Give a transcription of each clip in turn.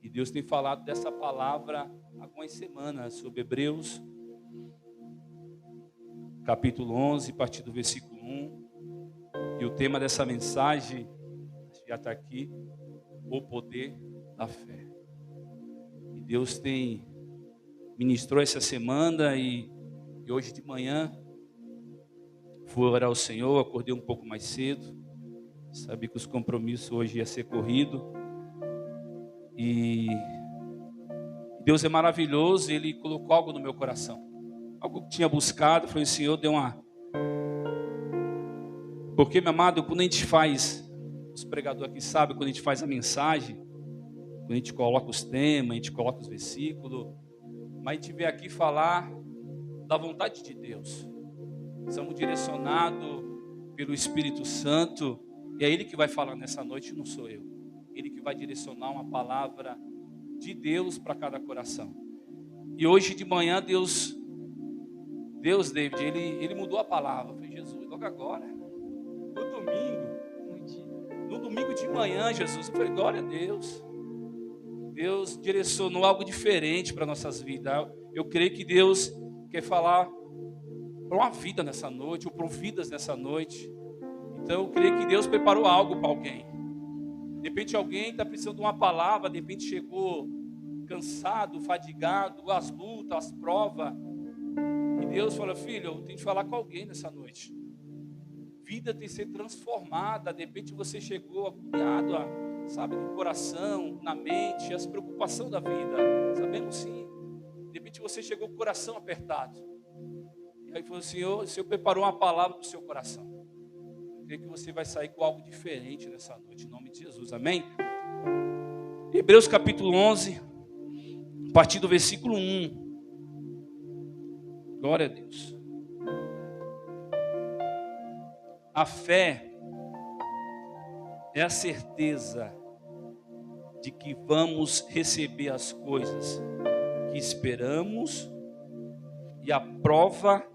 E Deus tem falado dessa palavra há algumas semanas, sobre Hebreus, capítulo 11, a partir do versículo 1. E o tema dessa mensagem, já está aqui, o poder da fé. E Deus ministrou essa semana e hoje de manhã fui orar ao Senhor, acordei um pouco mais cedo, sabia que os compromissos hoje ia ser corrido. E Deus é maravilhoso, Ele colocou algo no meu coração. Algo que tinha buscado, falei, Senhor, deu uma... Porque, meu amado, quando a gente faz, os pregadores aqui sabem, quando a gente faz a mensagem, quando a gente coloca os temas, a gente coloca os versículos, mas a gente vem aqui falar da vontade de Deus. Somos direcionados pelo Espírito Santo, e é Ele que vai falar nessa noite, não sou eu. Ele que vai direcionar uma palavra de Deus para cada coração. E hoje de manhã Deus, David, ele mudou a palavra. Eu falei, Jesus, logo agora, no domingo de manhã, Jesus, eu falei, glória a Deus. Deus direcionou algo diferente para nossas vidas. Eu creio que Deus quer falar para uma vida nessa noite, ou para vidas nessa noite. Então eu creio que Deus preparou algo para alguém. De repente alguém está precisando de uma palavra, de repente chegou cansado, fadigado, as lutas, as provas. E Deus fala, filho, eu tenho que falar com alguém nessa noite. Vida tem que ser transformada. De repente você chegou agoniado, sabe, no coração, na mente, as preocupações da vida. Sabemos sim. De repente você chegou com o coração apertado. E aí falou, Senhor, o Senhor preparou uma palavra para o seu coração. Eu creio que você vai sair com algo diferente nessa noite, em nome de Jesus, amém? Hebreus capítulo 11, a partir do versículo 1. Glória a Deus. A fé é a certeza de que vamos receber as coisas que esperamos e a prova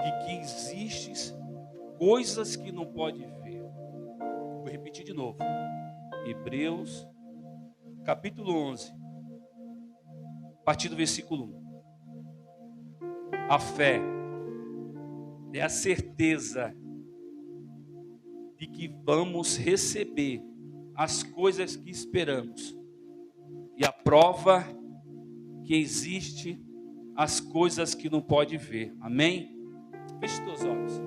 de que existem coisas que não pode ver. Vou repetir de novo. Hebreus, capítulo 11, a partir do versículo 1. A fé é a certeza de que vamos receber as coisas que esperamos e a prova que existe as coisas que não pode ver. Amém? Feche os teus olhos.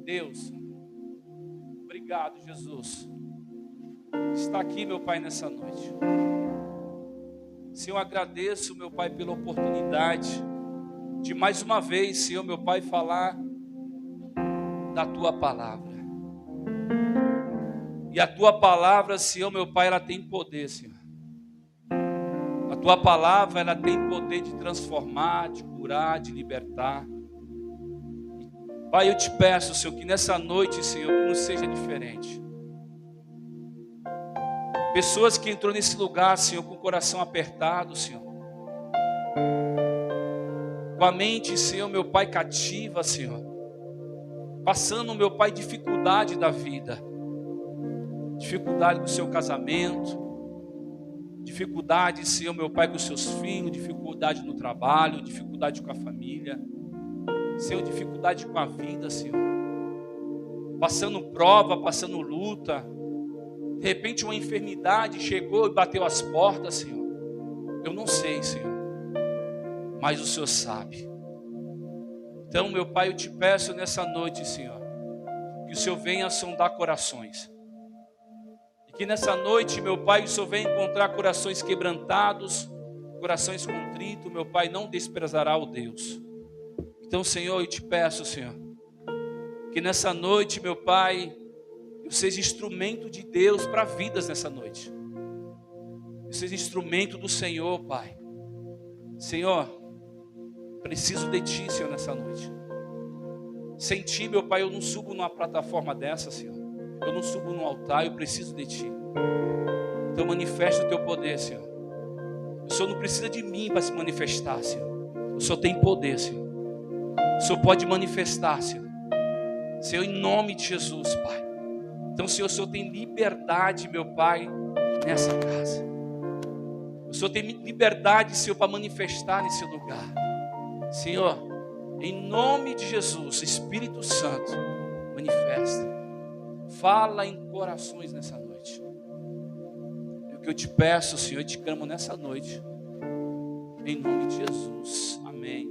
Deus, obrigado, Jesus. Está aqui, meu Pai, nessa noite. Senhor, agradeço, meu Pai, pela oportunidade de mais uma vez, Senhor, meu Pai, falar da Tua palavra. E a Tua palavra, Senhor, meu Pai, ela tem poder, Senhor. A Tua palavra, ela tem poder de transformar, de curar, de libertar. Pai, eu te peço, Senhor, que nessa noite, Senhor, que não seja diferente. Pessoas que entrou nesse lugar, Senhor, com o coração apertado, Senhor. Com a mente, Senhor, meu Pai, cativa, Senhor. Passando, meu Pai, dificuldade da vida. Dificuldade do seu casamento. Dificuldade, Senhor, meu Pai, com os seus filhos. Dificuldade no trabalho. Dificuldade com a família. Senhor, dificuldade com a vida, Senhor. Passando prova, passando luta. De repente uma enfermidade chegou e bateu as portas, Senhor. Eu não sei, Senhor. Mas o Senhor sabe. Então, meu Pai, eu te peço nessa noite, Senhor, que o Senhor venha sondar corações. E que nessa noite, meu Pai, o Senhor venha encontrar corações quebrantados, corações contritos. Meu Pai, não desprezará o Deus. Então, Senhor, eu te peço, Senhor, que nessa noite, meu Pai, eu seja instrumento de Deus para vidas nessa noite. Eu seja instrumento do Senhor, Pai. Senhor, preciso de Ti, Senhor, nessa noite. Sem Ti, meu Pai, eu não subo numa plataforma dessa, Senhor. Eu não subo num altar, eu preciso de Ti. Então manifesta o Teu poder, Senhor. O Senhor não precisa de mim para se manifestar, Senhor. O Senhor tem poder, Senhor. O Senhor pode manifestar, Senhor. Senhor, em nome de Jesus, Pai. Então, Senhor, o Senhor tem liberdade, meu Pai, nessa casa. O Senhor tem liberdade, Senhor, para manifestar nesse lugar. Senhor, em nome de Jesus, Espírito Santo, manifesta. Fala em corações nessa noite. É o que eu te peço, Senhor, e te clamo nessa noite. Em nome de Jesus. Amém.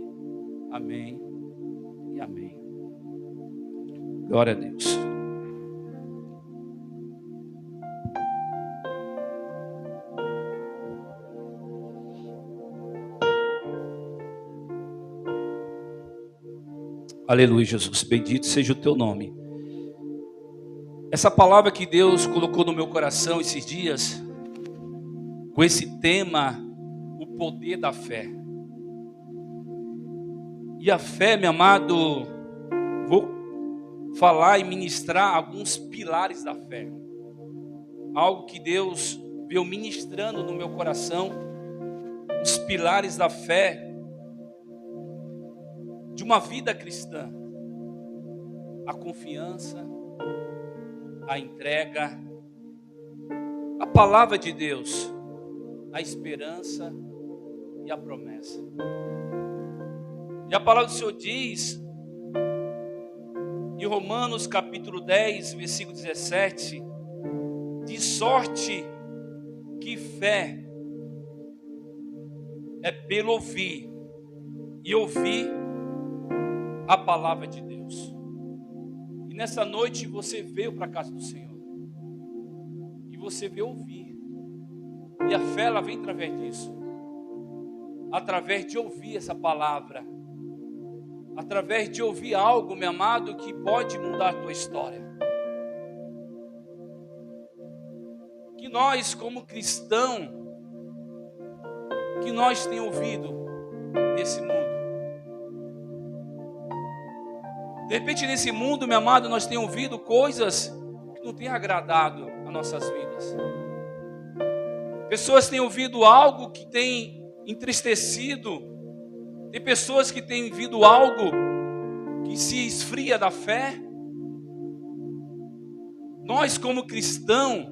Amém. E amém. Glória a Deus. Aleluia, Jesus. Bendito seja o teu nome. Essa palavra que Deus colocou no meu coração esses dias, com esse tema, o poder da fé. E a fé, meu amado, vou falar e ministrar alguns pilares da fé. Algo que Deus veio ministrando no meu coração, os pilares da fé de uma vida cristã: a confiança, a entrega, a palavra de Deus, a esperança e a promessa. E a palavra do Senhor diz, em Romanos capítulo 10, versículo 17, de sorte que fé é pelo ouvir, e ouvir a palavra de Deus. E nessa noite você veio para a casa do Senhor, e você veio ouvir, e a fé ela vem através disso, através de ouvir essa palavra, através de ouvir algo, meu amado, que pode mudar a tua história. Que nós, como cristão, que nós temos ouvido nesse mundo. De repente nesse mundo, meu amado, nós temos ouvido coisas que não têm agradado as nossas vidas. Pessoas têm ouvido algo que tem entristecido. Tem pessoas que têm ouvido algo que se esfria da fé. Nós como cristãos,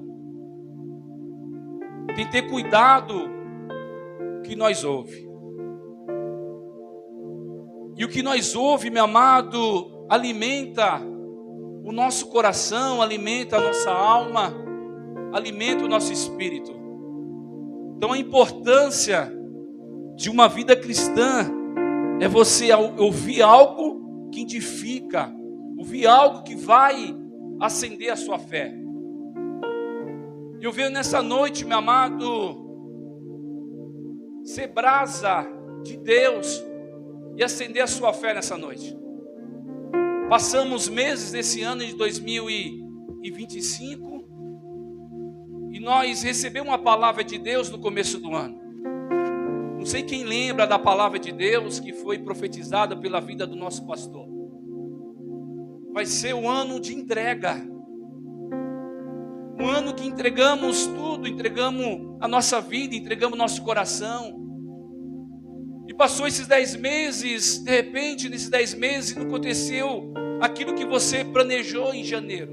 tem que ter cuidado com o que nós ouvimos. E o que nós ouvimos, meu amado, alimenta o nosso coração, alimenta a nossa alma, alimenta o nosso espírito. Então a importância de uma vida cristã é você ouvir algo que edifica, ouvir algo que vai acender a sua fé. Eu venho nessa noite, meu amado, ser brasa de Deus e acender a sua fé nessa noite. Passamos meses desse ano de 2025 e nós recebemos uma palavra de Deus no começo do ano. Não sei quem lembra da palavra de Deus que foi profetizada pela vida do nosso pastor. Vai ser um ano de entrega. Um ano que entregamos tudo, entregamos a nossa vida, entregamos nosso coração. E passou esses 10 meses, de repente, nesses 10 meses, não aconteceu aquilo que você planejou em janeiro.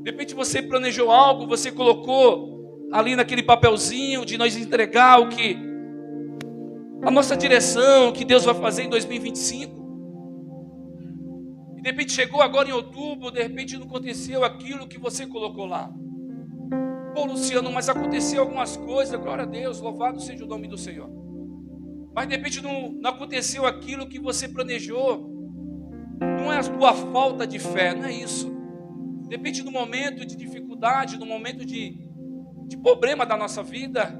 De repente você planejou algo, você colocou ali naquele papelzinho de nós entregar o que, a nossa direção, o que Deus vai fazer em 2025. E de repente chegou agora em outubro, de repente não aconteceu aquilo que você colocou lá. Pô, Luciano, mas aconteceu algumas coisas, glória a Deus, louvado seja o nome do Senhor. Mas de repente não aconteceu aquilo que você planejou. Não é a tua falta de fé, não é isso. De repente no momento de dificuldade, no momento de problema da nossa vida,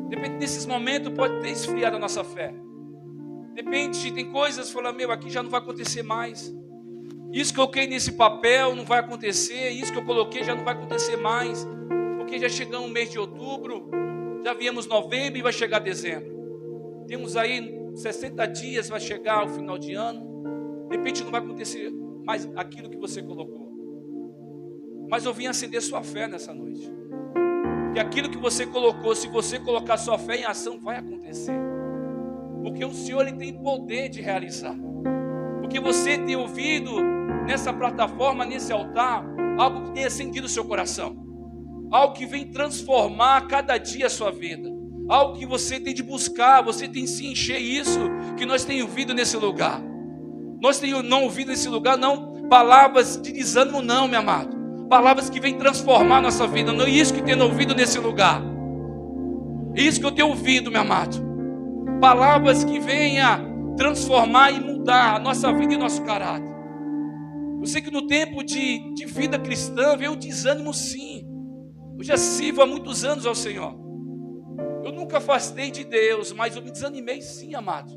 de repente nesses momentos pode ter esfriado a nossa fé. De repente tem coisas que falam, meu, aqui já não vai acontecer mais. Isso que eu coloquei nesse papel não vai acontecer, isso que eu coloquei já não vai acontecer mais. Porque já chegamos no mês de outubro, já viemos novembro e vai chegar dezembro. Temos aí 60 dias, vai chegar o final de ano. De repente não vai acontecer mais aquilo que você colocou. Mas eu vim acender sua fé nessa noite. Que aquilo que você colocou, se você colocar sua fé em ação, vai acontecer. Porque o Senhor ele tem poder de realizar. Porque você tem ouvido nessa plataforma, nesse altar, algo que tem acendido o seu coração. algo que vem transformar cada dia a sua vida, algo que você tem de buscar, você tem de se encher isso que nós temos ouvido nesse lugar. Nós temos não ouvido nesse lugar, não palavras de desânimo, não, meu amado. Palavras que vêm transformar a nossa vida. Não é isso que tenho ouvido nesse lugar. É isso que eu tenho ouvido, meu amado. Palavras que venham transformar e mudar a nossa vida e nosso caráter. Eu sei que no tempo de vida cristã veio o desânimo, sim. Eu já sirvo há muitos anos ao Senhor. Eu nunca afastei de Deus, mas eu me desanimei, sim, amado.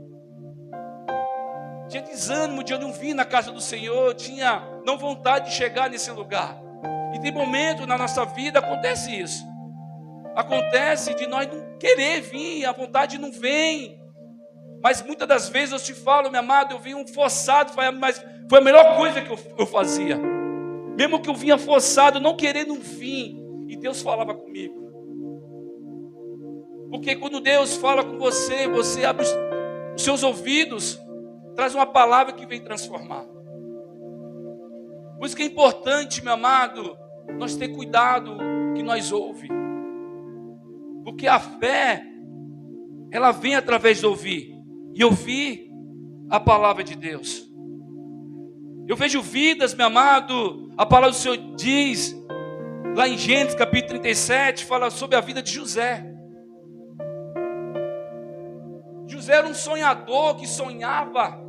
Tinha desânimo de eu não vir na casa do Senhor, tinha não vontade de chegar nesse lugar. E tem momento na nossa vida acontece isso. Acontece de nós não querer vir, a vontade não vem. Mas muitas das vezes eu te falo, meu amado, eu vim forçado, mas foi a melhor coisa que eu fazia. Mesmo que eu vinha forçado, não querendo vir, e Deus falava comigo. Porque quando Deus fala com você, você abre os seus ouvidos, traz uma palavra que vem transformar. Por isso que é importante, meu amado, nós ter cuidado que nós ouvimos. Porque a fé, ela vem através de ouvir. E ouvir a palavra de Deus. Eu vejo vidas, meu amado, a palavra do Senhor diz, lá em Gênesis capítulo 37, fala sobre a vida de José. José era um sonhador que sonhava.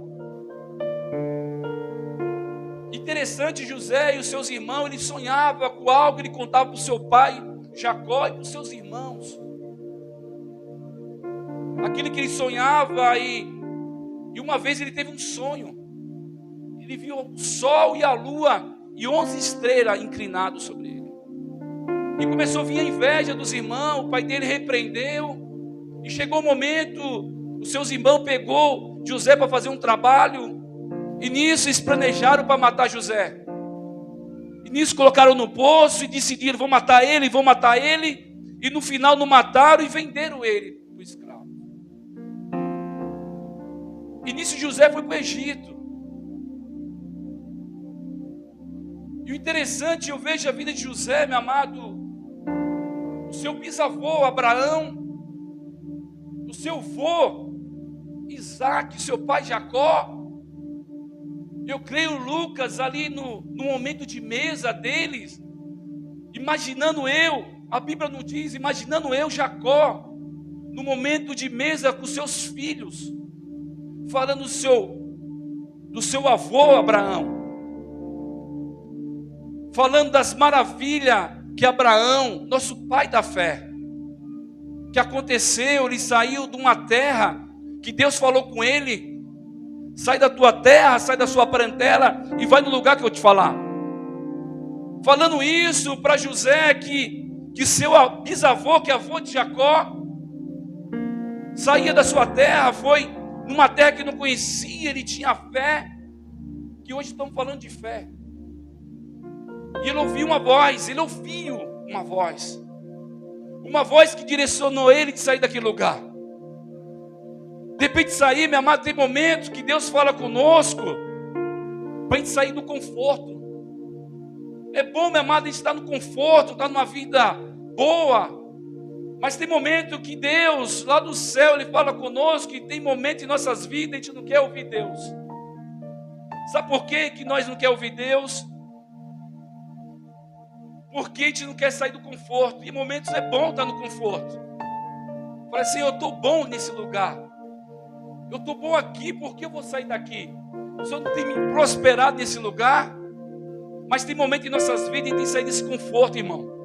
Interessante, José e os seus irmãos, ele sonhava com algo, ele contava para o seu pai Jacó e para os seus irmãos. Aquilo que ele sonhava, e uma vez ele teve um sonho. Ele viu o sol e a lua e 11 estrelas inclinadas sobre ele. E começou a vir a inveja dos irmãos, o pai dele repreendeu. E chegou o momento, os seus irmãos pegou José para fazer um trabalho. E nisso eles planejaram para matar José. E nisso colocaram no poço e decidiram, vão matar ele, vão matar ele. E no final não mataram e venderam ele para o escravo. E nisso José foi para o Egito. E o interessante, eu vejo a vida de José, meu amado, o seu bisavô Abraão, o seu avô Isaac, o seu pai Jacó. Eu creio Lucas ali no momento de mesa deles, imaginando a Bíblia não diz, imaginando Jacó, no momento de mesa com seus filhos, falando do seu avô Abraão, falando das maravilhas que Abraão, nosso pai da fé, que aconteceu, ele saiu de uma terra que Deus falou com ele, sai da tua terra, sai da sua parentela e vai no lugar que eu te falar. Falando isso para José, que seu bisavô, que é avô de Jacó, saía da sua terra, foi numa terra que não conhecia, ele tinha fé, que hoje estamos falando de fé. E ele ouviu uma voz que direcionou ele de sair daquele lugar. De repente sair, meu amado, tem momentos que Deus fala conosco para a gente sair do conforto. É bom, meu amado, a gente estar no conforto, estar numa vida boa. Mas tem momento que Deus, lá do céu, Ele fala conosco, e tem momento em nossas vidas a gente não quer ouvir Deus. Sabe por que nós não queremos ouvir Deus? Porque a gente não quer sair do conforto. E em momentos é bom estar no conforto. Fala assim, eu estou bom nesse lugar. Eu estou bom aqui, por que eu vou sair daqui? O Senhor não tem me prosperado nesse lugar. Mas tem momento em nossas vidas que tem que sair desse conforto, irmão.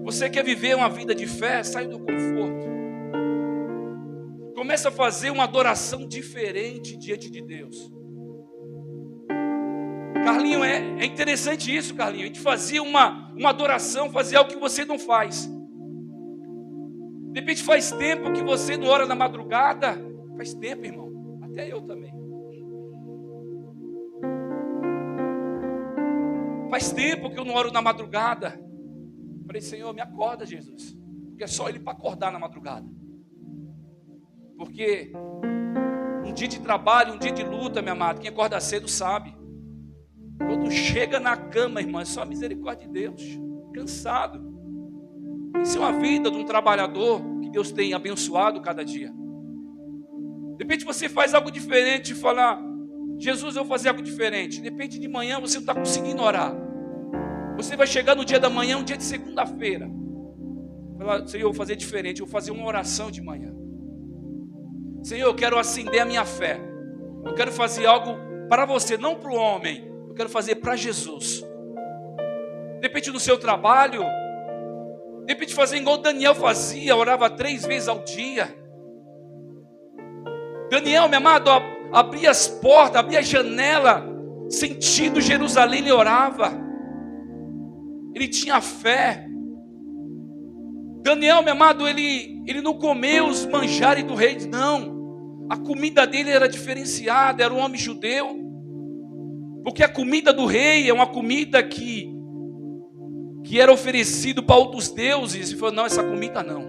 Você quer viver uma vida de fé? Sai do conforto. Começa a fazer uma adoração diferente diante de Deus. Carlinho, é interessante isso, Carlinho. A gente fazia uma adoração, fazia algo que você não faz. De repente faz tempo que você não ora na madrugada. Faz tempo, irmão. Até eu também. Faz tempo que eu não oro na madrugada. Falei, Senhor, me acorda, Jesus. Porque é só Ele para acordar na madrugada. Porque um dia de trabalho, um dia de luta, meu amado, quem acorda cedo sabe. Quando chega na cama, irmão, é só a misericórdia de Deus. cansado. Isso é uma vida de um trabalhador que Deus tem abençoado cada dia. De repente você faz algo diferente e fala: Jesus, eu vou fazer algo diferente. De repente de manhã você não está conseguindo orar. Você vai chegar no dia da manhã, um dia de segunda-feira. Falar: Senhor, eu vou fazer diferente, eu vou fazer uma oração de manhã. Senhor, eu quero acender a minha fé. Eu quero fazer algo para você, não para o homem. Eu quero fazer para Jesus. De repente no seu trabalho, de repente fazer igual Daniel fazia, orava 3 vezes ao dia. Daniel, meu amado, abria as portas, abria a janela, sentindo Jerusalém, ele orava. Ele tinha fé. Daniel, meu amado, ele não comeu os manjares do rei, não. A comida dele era diferenciada, era um homem judeu. Porque a comida do rei é uma comida que era oferecido para outros deuses. E falou: não, essa comida não.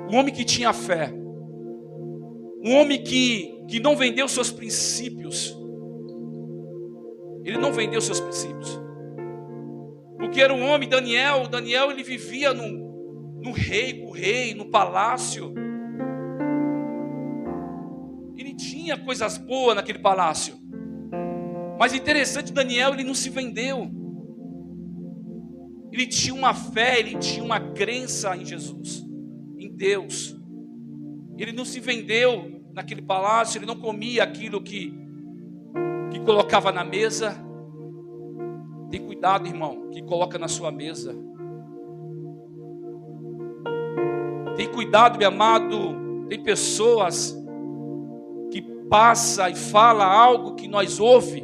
Um homem que tinha fé. Um homem que não vendeu seus princípios. Ele não vendeu seus princípios. Porque era um homem, Daniel ele vivia no rei, com o rei, no palácio. Ele tinha coisas boas naquele palácio. Mas interessante, Daniel, ele não se vendeu. Ele tinha uma fé, ele tinha uma crença em Jesus, em Deus. Ele não se vendeu naquele palácio, ele não comia aquilo que colocava na mesa. Tem cuidado, irmão, que coloca na sua mesa. Tem cuidado, meu amado. Tem pessoas que passa e fala algo que nós ouve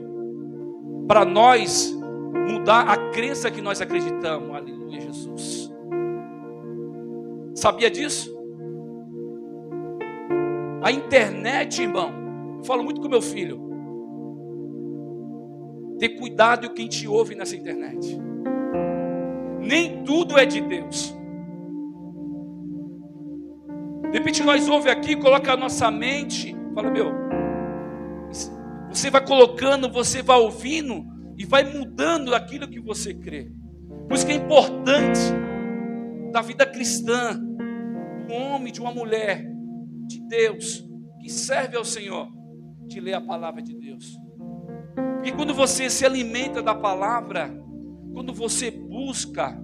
para nós mudar a crença que nós acreditamos. Aleluia, Jesus. Sabia disso? A internet, irmão, eu falo muito com meu filho. Ter cuidado com quem te ouve nessa internet. Nem tudo é de Deus. De repente nós ouve aqui, coloca a nossa mente, fala: meu, você vai colocando, você vai ouvindo e vai mudando aquilo que você crê. Por isso que é importante da vida cristã, de um homem, de uma mulher, de Deus, que serve ao Senhor, de ler a palavra de Deus. Porque quando você se alimenta da palavra, quando você busca,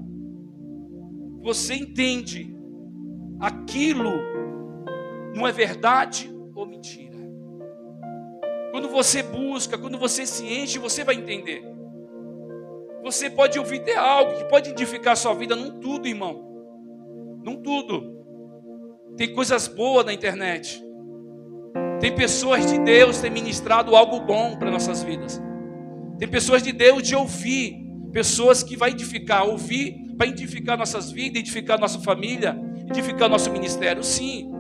você entende aquilo não é verdade ou mentira. Quando você busca, quando você se enche, você vai entender. Você pode ouvir ter algo que pode edificar a sua vida, não tudo, irmão. Não tudo. Tem coisas boas na internet. Tem pessoas de Deus que têm ministrado algo bom para nossas vidas. Tem pessoas de Deus de ouvir. Pessoas que vai edificar, ouvir para edificar nossas vidas, edificar nossa família, edificar nosso ministério. Sim.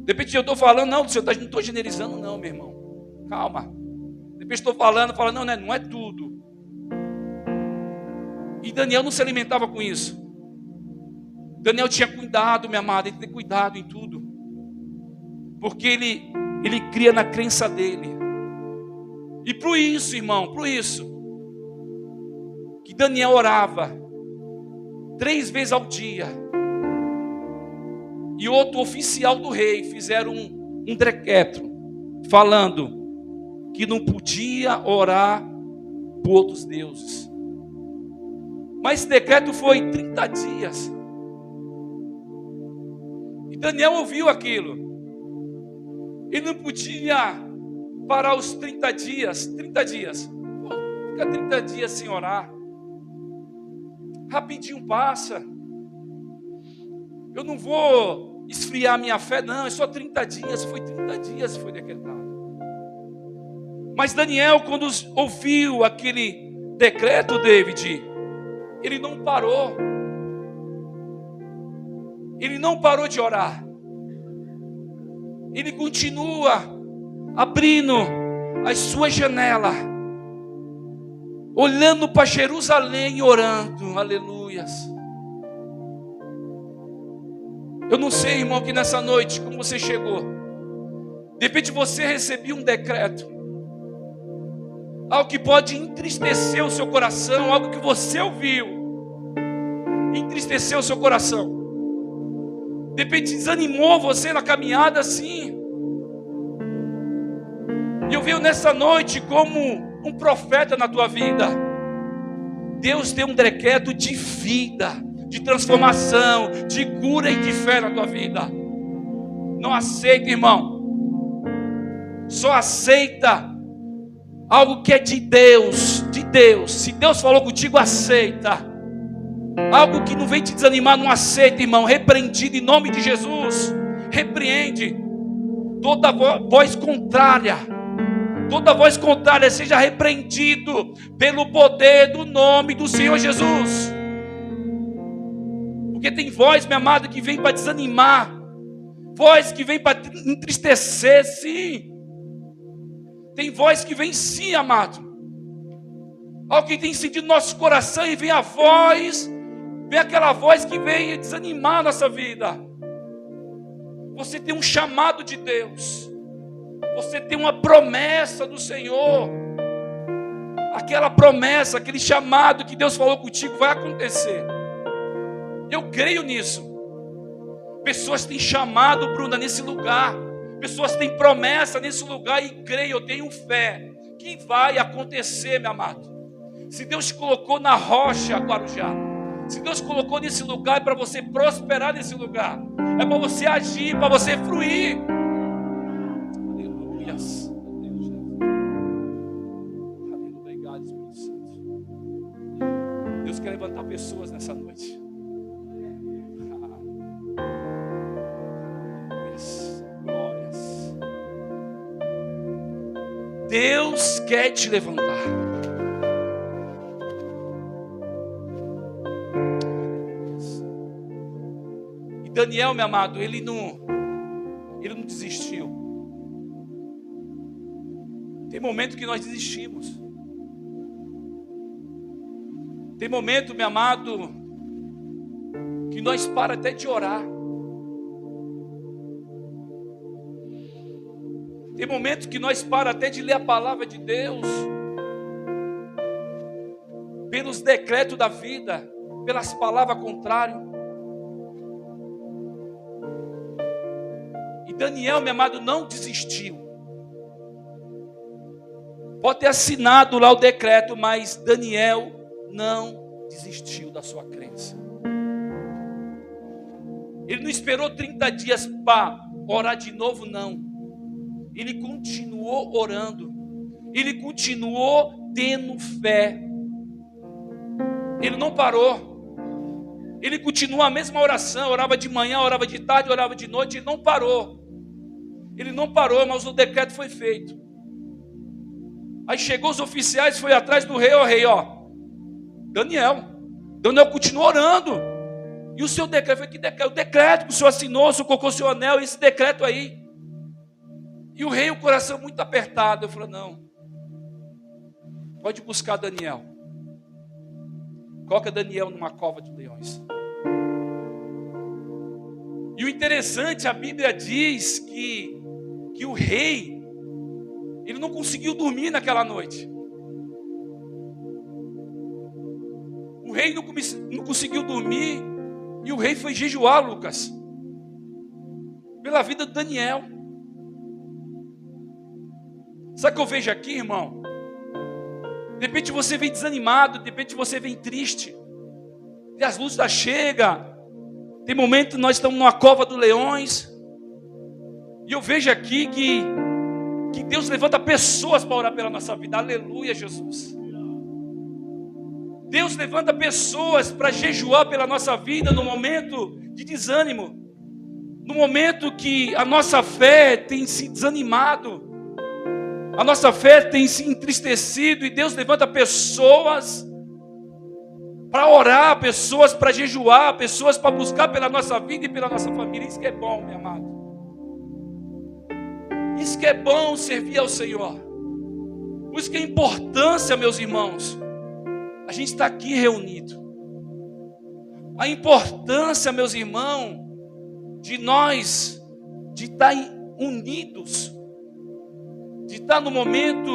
De repente eu estou falando, não estou generalizando não, meu irmão. Calma. De repente estou falando, não é tudo. E Daniel não se alimentava com isso. Daniel tinha cuidado, minha amada, ele tem cuidado em tudo. Porque ele cria na crença dele. E por isso, irmão, por isso, que Daniel orava 3 vezes ao dia. E outro oficial do rei fizeram um decreto falando que não podia orar por outros deuses. Mas esse decreto foi 30 dias. E Daniel ouviu aquilo. Ele não podia parar os 30 dias. 30 dias. Pô, fica 30 dias sem orar. Rapidinho passa. Eu não vou esfriar minha fé, não. É só 30 dias. Foi 30 dias que foi decretado. Mas Daniel, quando ouviu aquele decreto, David, ele não parou. Ele não parou de orar. Ele continua abrindo as suas janelas, olhando para Jerusalém e orando. Aleluias. Eu não sei, irmão, que nessa noite, como você chegou, de repente você recebeu um decreto. algo que pode entristecer o seu coração, algo que você ouviu, entristeceu o seu coração. De repente desanimou você na caminhada assim. E eu venho nessa noite como um profeta na tua vida. Deus tem um decreto de vida, de transformação, de cura e de fé na tua vida. Não aceita, irmão. Só aceita algo que é de Deus, de Deus. Se Deus falou contigo, aceita. Algo que não vem te desanimar, não aceita, irmão. Repreendido em nome de Jesus. Repreende toda voz contrária. Toda voz contrária seja repreendido pelo poder do nome do Senhor Jesus. Porque tem voz, minha amada, que vem para desanimar. Voz que vem para entristecer, sim. Tem voz que vem sim, amado. Alguém tem sentido no nosso coração e vem a voz, vem aquela voz que vem desanimar a nossa vida. Você tem um chamado de Deus. Você tem uma promessa do Senhor. Aquela promessa, aquele chamado que Deus falou contigo vai acontecer. Eu creio nisso. Pessoas têm chamado, Bruna, nesse lugar. Pessoas têm promessa nesse lugar e creio, eu tenho fé que vai acontecer, meu amado. Se Deus te colocou na rocha, Guarujá, se Deus colocou nesse lugar é para você prosperar nesse lugar, é para você agir, para você fluir. Aleluia. Aleluia. Obrigado, Espírito Santo. Deus quer levantar pessoas nessa noite. Deus quer te levantar. E Daniel, meu amado, ele não desistiu. Tem momento que nós desistimos. Tem momento, meu amado, que nós para até de orar. Tem momentos que nós para até de ler a palavra de Deus, pelos decretos da vida, pelas palavras contrárias. E Daniel, meu amado, não desistiu. Pode ter assinado lá o decreto, mas Daniel não desistiu da sua crença. Ele não esperou 30 dias para orar de novo, não. Ele continuou orando. Ele continuou tendo fé. Ele não parou. Ele continuou a mesma oração. Orava de manhã, orava de tarde, orava de noite. Ele não parou. Ele não parou, mas o decreto foi feito. Aí chegou os oficiais, foi atrás do rei. Ó rei, ó, Daniel continuou orando. E o seu decreto foi que decreto? O decreto que o senhor assinou, o senhor colocou o seu anel, esse decreto aí. E o rei, o coração muito apertado, eu falei, não, pode buscar Daniel. Coloca Daniel numa cova de leões. E o interessante, a Bíblia diz que o rei, ele não conseguiu dormir naquela noite. O rei não conseguiu dormir, e o rei foi jejuar, Lucas, pela vida de Daniel. Sabe o que eu vejo aqui, irmão? De repente você vem desanimado, de repente você vem triste, e as luzes da chega. Tem momento que nós estamos numa cova dos leões, e eu vejo aqui que Deus levanta pessoas para orar pela nossa vida. Aleluia, Jesus. Deus levanta pessoas para jejuar pela nossa vida no momento de desânimo, no momento que a nossa fé tem se desanimado, a nossa fé tem se entristecido, e Deus levanta pessoas para orar, pessoas para jejuar, pessoas para buscar pela nossa vida e pela nossa família. Isso que é bom, meu amado. Isso que é bom, servir ao Senhor. Por isso que é importância, meus irmãos, a gente está aqui reunido. A importância, meus irmãos, de nós, de estar unidos, de estar no momento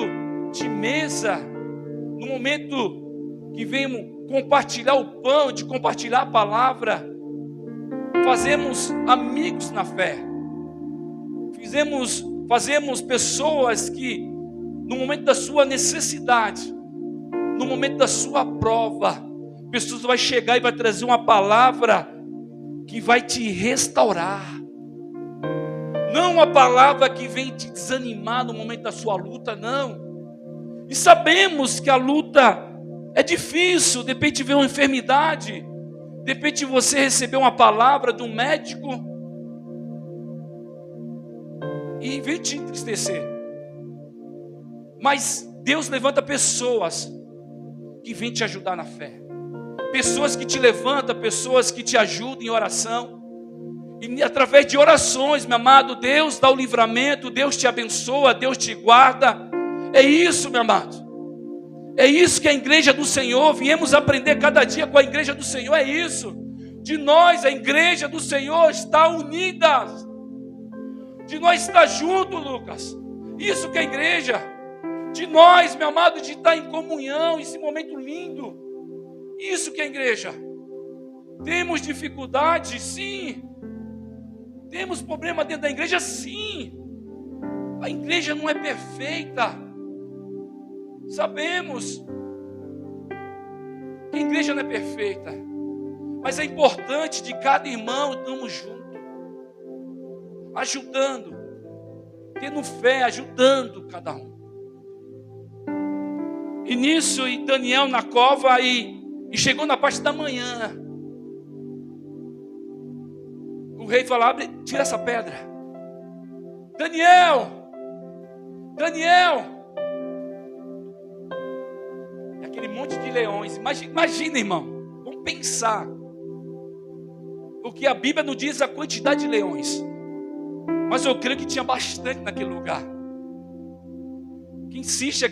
de mesa, no momento que vemos compartilhar o pão, de compartilhar a palavra, fazemos amigos na fé. Fazemos pessoas que, no momento da sua necessidade, no momento da sua prova, pessoas vai chegar e vai trazer uma palavra que vai te restaurar. Não uma palavra que vem te desanimar no momento da sua luta, não. E sabemos que a luta é difícil, de repente vem uma enfermidade, de repente você recebeu uma palavra de um médico e vem te entristecer. Mas Deus levanta pessoas que vêm te ajudar na fé. Pessoas que te levantam, pessoas que te ajudam em oração. E através de orações, meu amado, Deus dá o livramento, Deus te abençoa, Deus te guarda. É isso, meu amado. É isso que a igreja do Senhor, viemos aprender cada dia com a igreja do Senhor, é isso. De nós, a igreja do Senhor está unida. De nós estar junto, Lucas. Isso que é a igreja. De nós, meu amado, de estar em comunhão, esse momento lindo. Isso que é a igreja. Temos dificuldade, sim. Temos problema dentro da igreja, sim. A igreja não é perfeita. Sabemos que a igreja não é perfeita. Mas é importante de cada irmão estamos juntos. Ajudando. Tendo fé, ajudando cada um. E nisso, e Daniel na cova, e chegou na parte da manhã. O rei falou: abre, tira essa pedra. Daniel! É aquele monte de leões. Imagina, irmão. Vamos pensar. Porque a Bíblia não diz a quantidade de leões. Mas eu creio que tinha bastante naquele lugar. Que insiste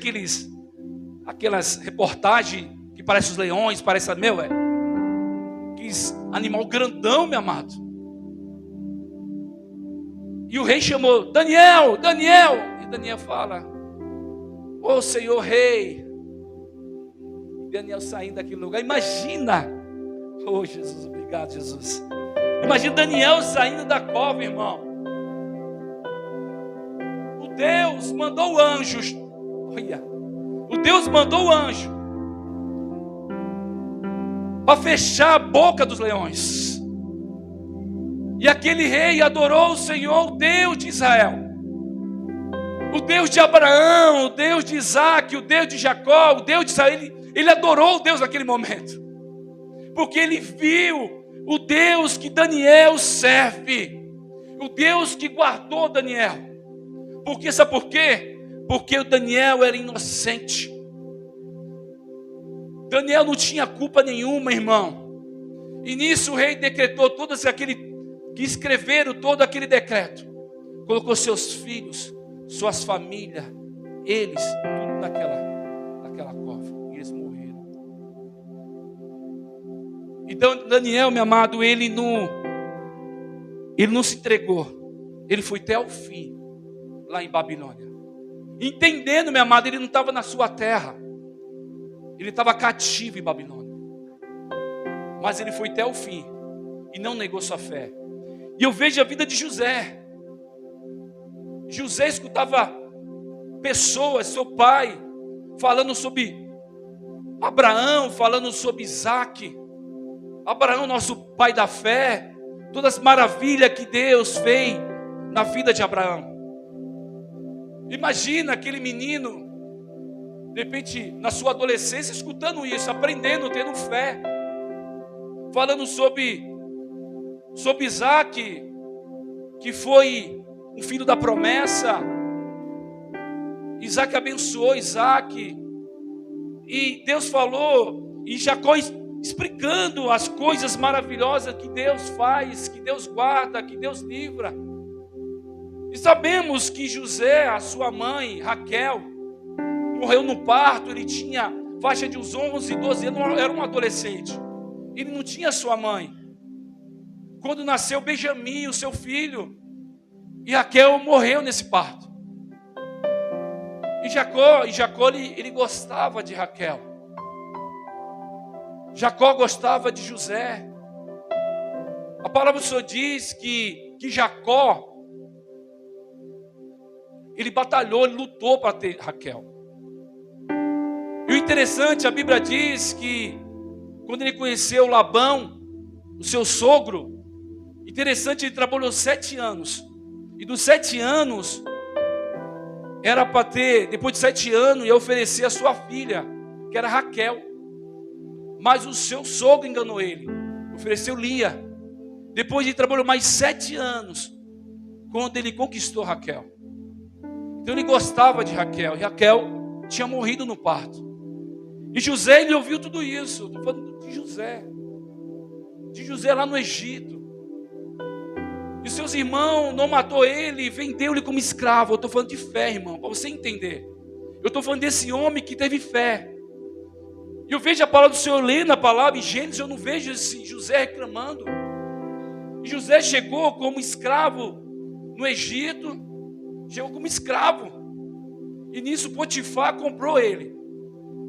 aquelas reportagens que parece os leões, parece aqueles animal grandão, meu amado. E o rei chamou: Daniel. E Daniel fala: ô Senhor rei. E Daniel saindo daquele lugar. Imagina. Oh Jesus, obrigado Jesus. Imagina Daniel saindo da cova, irmão. O Deus mandou anjos. Olha. O Deus mandou o anjo para fechar a boca dos leões. E aquele rei adorou o Senhor, o Deus de Israel, o Deus de Abraão, o Deus de Isaac, o Deus de Jacó, o Deus de Israel. Ele adorou o Deus naquele momento, porque ele viu o Deus que Daniel serve, o Deus que guardou Daniel. Porque sabe por quê? Porque o Daniel era inocente. Daniel não tinha culpa nenhuma, irmão. E nisso o rei decretou que escreveram todo aquele decreto. Colocou seus filhos, suas famílias, eles, tudo naquela cova. E eles morreram. Então Daniel, meu amado, ele não se entregou. Ele foi até o fim, lá em Babilônia. Entendendo, meu amado, ele não estava na sua terra. Ele estava cativo em Babilônia. Mas ele foi até o fim e não negou sua fé. E eu vejo a vida de José. José escutava pessoas, seu pai, falando sobre Abraão, falando sobre Isaac. Abraão, nosso pai da fé. Todas as maravilhas que Deus fez na vida de Abraão. Imagina aquele menino, de repente, na sua adolescência, escutando isso, aprendendo, tendo fé, falando sobre Isaac, que foi um filho da promessa. Isaac abençoou Isaac, e Deus falou, e Jacó explicando as coisas maravilhosas que Deus faz, que Deus guarda, que Deus livra. E sabemos que José, a sua mãe, Raquel, morreu no parto. Ele tinha faixa de uns 11, 12 anos, era um adolescente. Ele não tinha sua mãe. Quando nasceu Benjamim, o seu filho, e Raquel morreu nesse parto. E Jacó ele gostava de Raquel. Jacó gostava de José. A palavra do Senhor diz que Jacó, ele batalhou, ele lutou para ter Raquel. E o interessante, a Bíblia diz que quando ele conheceu Labão, o seu sogro, interessante, ele trabalhou 7 anos. E dos 7 anos, era para ter, depois de 7 anos, ia oferecer a sua filha, que era Raquel. Mas o seu sogro enganou ele, ofereceu Lia. Depois ele trabalhou mais 7 anos, quando ele conquistou Raquel. Então ele gostava de Raquel, e Raquel tinha morrido no parto. E José, ele ouviu tudo isso. Estou falando de José lá no Egito. E seus irmãos não matou ele, vendeu ele como escravo. Eu estou falando de fé, irmão, para você entender. Eu estou falando desse homem que teve fé. E eu vejo a palavra do Senhor lendo a palavra em Gênesis, eu não vejo esse José reclamando. E José chegou como escravo no Egito, chegou como escravo. E nisso Potifar comprou ele.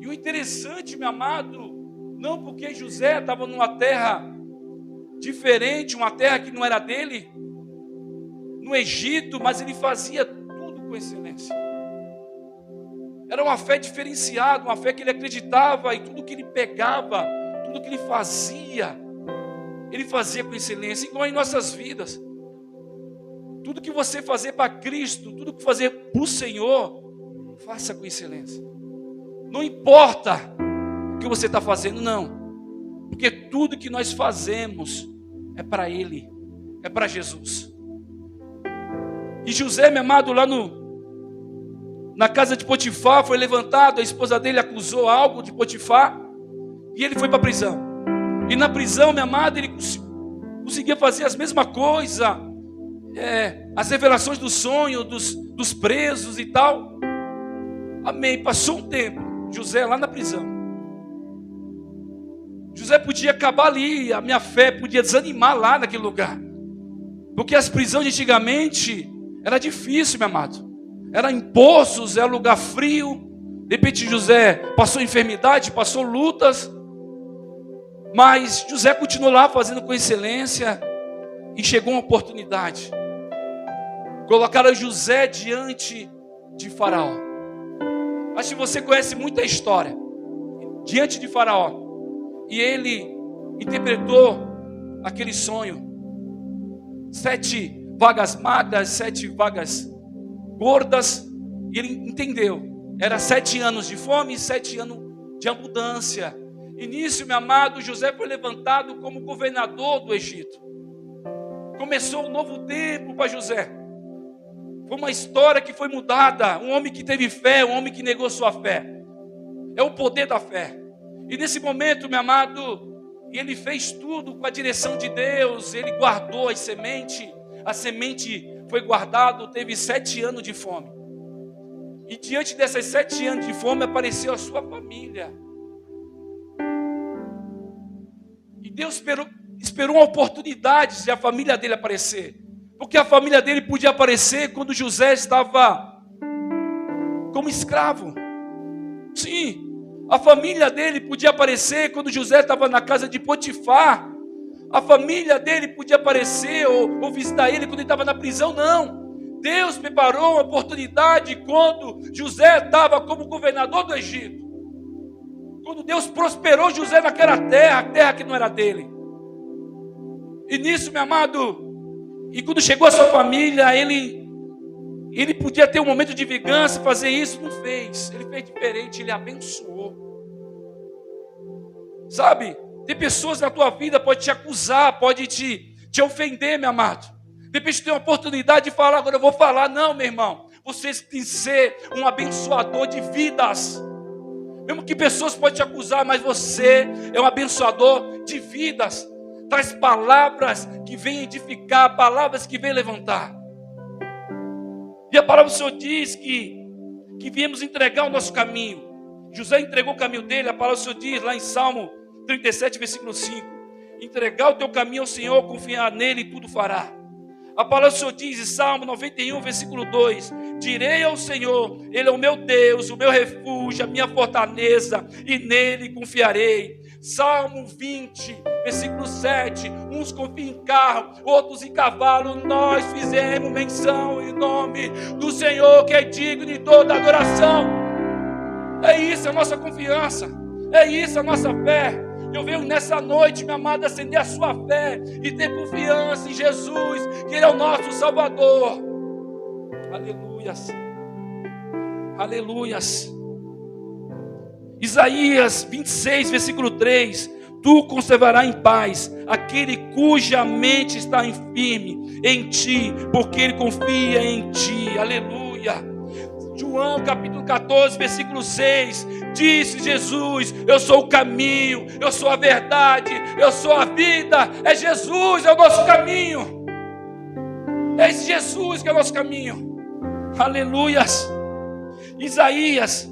E o interessante, meu amado, não porque José estava numa terra diferente, uma terra que não era dele, no Egito, mas ele fazia tudo com excelência. Era uma fé diferenciada, uma fé que ele acreditava em tudo que ele pegava, tudo que ele fazia com excelência, igual em nossas vidas. Tudo que você fazer para Cristo, tudo que fazer para o Senhor, faça com excelência. Não importa o que você está fazendo, não. Porque tudo que nós fazemos é para Ele, é para Jesus. E José, meu amado, lá na casa de Potifar, foi levantado, a esposa dele acusou algo de Potifar, e ele foi para a prisão. E na prisão, meu amado, ele conseguia fazer as mesmas coisas, as revelações do sonho, dos presos e tal. Amém. Passou um tempo, José lá na prisão. José podia acabar ali, a minha fé podia desanimar lá naquele lugar. Porque as prisões de antigamente era difícil, meu amado. Era em poços, era lugar frio. De repente José passou enfermidade, passou lutas. Mas José continuou lá fazendo com excelência. E chegou uma oportunidade. Colocaram José diante de Faraó. Acho que você conhece muita história. Diante de Faraó. E ele interpretou aquele sonho. 7 vagas magras, 7 vagas gordas. E ele entendeu. Era 7 anos de fome e 7 anos de abundância. E nisso, meu amado, José foi levantado como governador do Egito. Começou um novo tempo para José. Foi uma história que foi mudada. Um homem que teve fé, um homem que negou sua fé. É o poder da fé. E nesse momento, meu amado, ele fez tudo com a direção de Deus. Ele guardou as sementes. A semente foi guardada, teve 7 anos de fome. E diante dessas 7 anos de fome apareceu a sua família. E Deus esperou uma oportunidade de a família dele aparecer. Porque a família dele podia aparecer quando José estava como escravo. Sim, a família dele podia aparecer quando José estava na casa de Potifar. A família dele podia aparecer ou visitar ele quando ele estava na prisão. Não. Deus preparou uma oportunidade quando José estava como governador do Egito. Quando Deus prosperou José naquela terra, a terra que não era dele. E nisso, meu amado, e quando chegou a sua família, ele podia ter um momento de vingança, fazer isso, não fez. Ele fez diferente, ele abençoou. Sabe, tem pessoas na tua vida que podem te acusar, podem te ofender, meu amado. De repente tem uma oportunidade de falar, agora eu vou falar. Não, meu irmão, você tem que ser um abençoador de vidas. Mesmo que pessoas podem te acusar, mas você é um abençoador de vidas. Traz palavras que vêm edificar, palavras que vêm levantar. E a palavra do Senhor diz que viemos entregar o nosso caminho. José entregou o caminho dele. A palavra do Senhor diz lá em Salmo 37, versículo 5. Entregar o teu caminho ao Senhor, confiar nele e tudo fará. A palavra do Senhor diz em Salmo 91, versículo 2: direi ao Senhor, Ele é o meu Deus, o meu refúgio, a minha fortaleza, e nele confiarei. Salmo 20, versículo 7: uns confiam em carro, outros em cavalo, nós fizemos menção em nome do Senhor, que é digno de toda adoração. É isso a nossa confiança, é isso a nossa fé. Eu venho nessa noite, minha amada, acender a sua fé e ter confiança em Jesus, que Ele é o nosso Salvador. Aleluias, aleluias. Isaías 26, versículo 3: tu conservarás em paz aquele cuja mente está firme em ti, porque ele confia em ti. Aleluia. João capítulo 14, versículo 6, disse Jesus: eu sou o caminho, eu sou a verdade, eu sou a vida. É Jesus, é o nosso caminho. É esse Jesus que é o nosso caminho. Aleluias. Isaías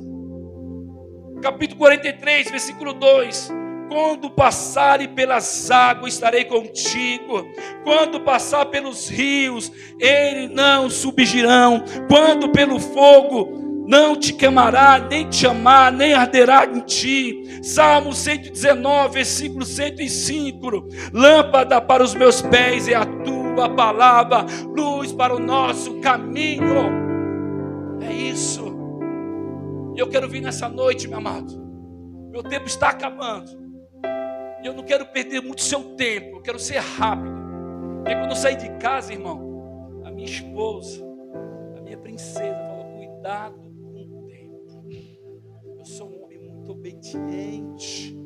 capítulo 43, versículo 2: quando passarem pelas águas, estarei contigo. Quando passar pelos rios, eles não submergirão. Quando pelo fogo, não te queimará, nem te amar, nem arderá em ti. Salmo 119, versículo 105: lâmpada para os meus pés é a tua palavra, luz para o nosso caminho. É isso. E eu quero vir nessa noite, meu amado. Meu tempo está acabando. E eu não quero perder muito seu tempo. Eu quero ser rápido. Porque quando eu sair de casa, irmão, a minha esposa, a minha princesa, falou: cuidado com o tempo. Eu sou um homem muito obediente.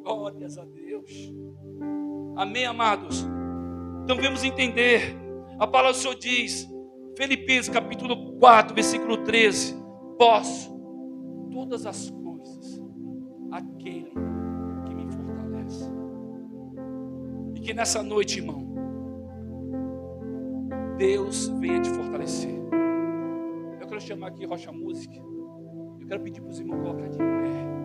Glórias a Deus. Amém, amados? Então vamos entender. A palavra do Senhor diz, Filipenses capítulo 4, versículo 13: posso todas as coisas aquele que me fortalece. E que nessa noite, irmão, Deus venha te fortalecer. Eu quero chamar aqui Rocha Música. Eu quero pedir para os irmãos colocar de pé.